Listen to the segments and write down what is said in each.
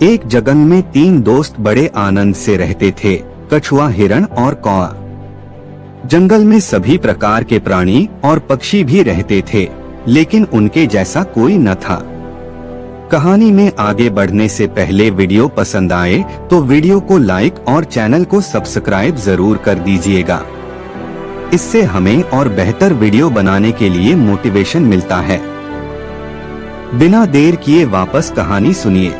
एक जंगल में 3 दोस्त बड़े आनंद से रहते थे, कछुआ, हिरण और कौआ। जंगल में सभी प्रकार के प्राणी और पक्षी भी रहते थे, लेकिन उनके जैसा कोई न था। कहानी में आगे बढ़ने से पहले वीडियो पसंद आए तो वीडियो को लाइक और चैनल को सब्सक्राइब जरूर कर दीजिएगा। इससे हमें और बेहतर वीडियो बनाने के लिए मोटिवेशन मिलता है। बिना देर किए वापस कहानी सुनिए।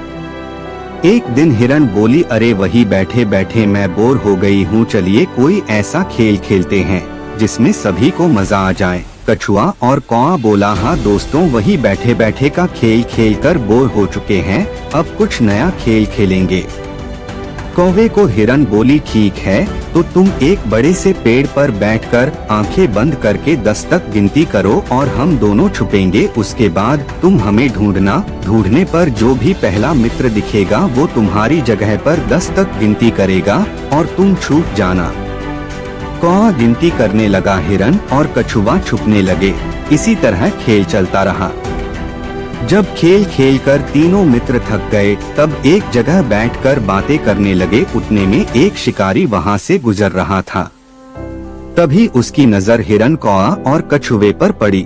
एक दिन हिरण बोली, अरे वही बैठे बैठे मैं बोर हो गई हूँ, चलिए कोई ऐसा खेल खेलते हैं जिसमें सभी को मजा आ जाए। कछुआ और कौआ बोला, हाँ दोस्तों, वही बैठे बैठे का खेल खेल कर बोर हो चुके हैं, अब कुछ नया खेल खेलेंगे। कौवे को हिरण बोली, ठीक है, तो तुम एक बड़े से पेड़ पर बैठकर आंखें बंद करके 10 तक गिनती करो और हम दोनों छुपेंगे। उसके बाद तुम हमें ढूंढना। ढूंढने पर जो भी पहला मित्र दिखेगा वो तुम्हारी जगह पर 10 तक गिनती करेगा और तुम छुप जाना। कौवा गिनती करने लगा, हिरण और कछुआ छुपने लगे। इसी तरह खेल चलता रहा। जब खेल खेल कर तीनों मित्र थक गए, तब एक जगह बैठकर बातें करने लगे। उतने में एक शिकारी वहां से गुजर रहा था। तभी उसकी नजर हिरण, कौआ और कछुए पर पड़ी।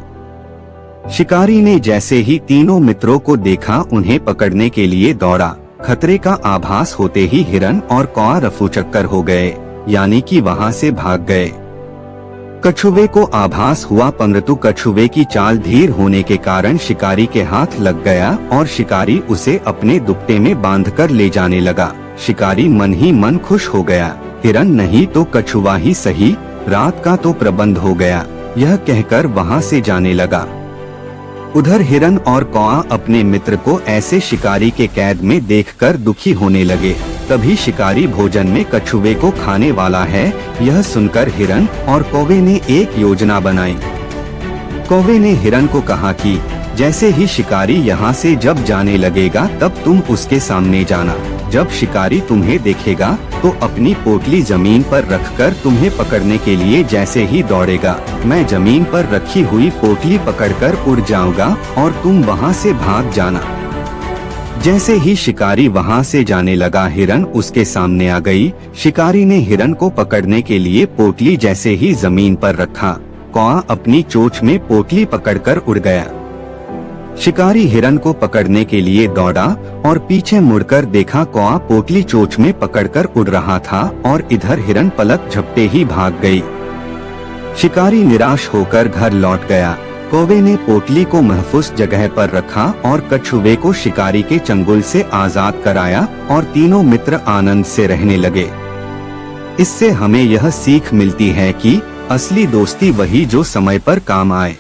शिकारी ने जैसे ही तीनों मित्रों को देखा, उन्हें पकड़ने के लिए दौड़ा। खतरे का आभास होते ही हिरण और कौआ रफूचक्कर हो गए, यानी कि वहां से भाग गए। कछुए को आभास हुआ, परंतु कछुए की चाल धीर होने के कारण शिकारी के हाथ लग गया और शिकारी उसे अपने दुपट्टे में बांधकर ले जाने लगा। शिकारी मन ही मन खुश हो गया, हिरण नहीं तो कछुआ ही सही, रात का तो प्रबंध हो गया, यह कहकर वहां से जाने लगा। उधर हिरण और कौआ अपने मित्र को ऐसे शिकारी के कैद में देखकर दुखी होने लगे। तभी शिकारी भोजन में कछुए को खाने वाला है, यह सुनकर हिरण और कौवे ने एक योजना बनाई। कौवे ने हिरण को कहा कि जैसे ही शिकारी यहाँ से जब जाने लगेगा तब तुम उसके सामने जाना। जब शिकारी तुम्हें देखेगा तो अपनी पोटली जमीन पर रखकर तुम्हें पकड़ने के लिए जैसे ही दौड़ेगा, मैं जमीन पर रखी हुई पोटली पकड़कर उड़ जाऊंगा और तुम वहाँ से भाग जाना। जैसे ही शिकारी वहां से जाने लगा, हिरण उसके सामने आ गई। शिकारी ने हिरण को पकड़ने के लिए पोटली जैसे ही जमीन पर रखा, कौआ अपनी चोंच में पोटली पकड़कर उड़ गया। शिकारी हिरण को पकड़ने के लिए दौड़ा और पीछे मुड़कर देखा, कौआ पोटली चोंच में पकड़कर उड़ रहा था और इधर हिरण पलक झपटे ही भाग गई। शिकारी निराश होकर घर लौट गया। कौवे ने पोटली को महफूज जगह पर रखा और कछुए को शिकारी के चंगुल से आजाद कराया और तीनों मित्र आनंद से रहने लगे। इससे हमें यह सीख मिलती है कि असली दोस्ती वही जो समय पर काम आए।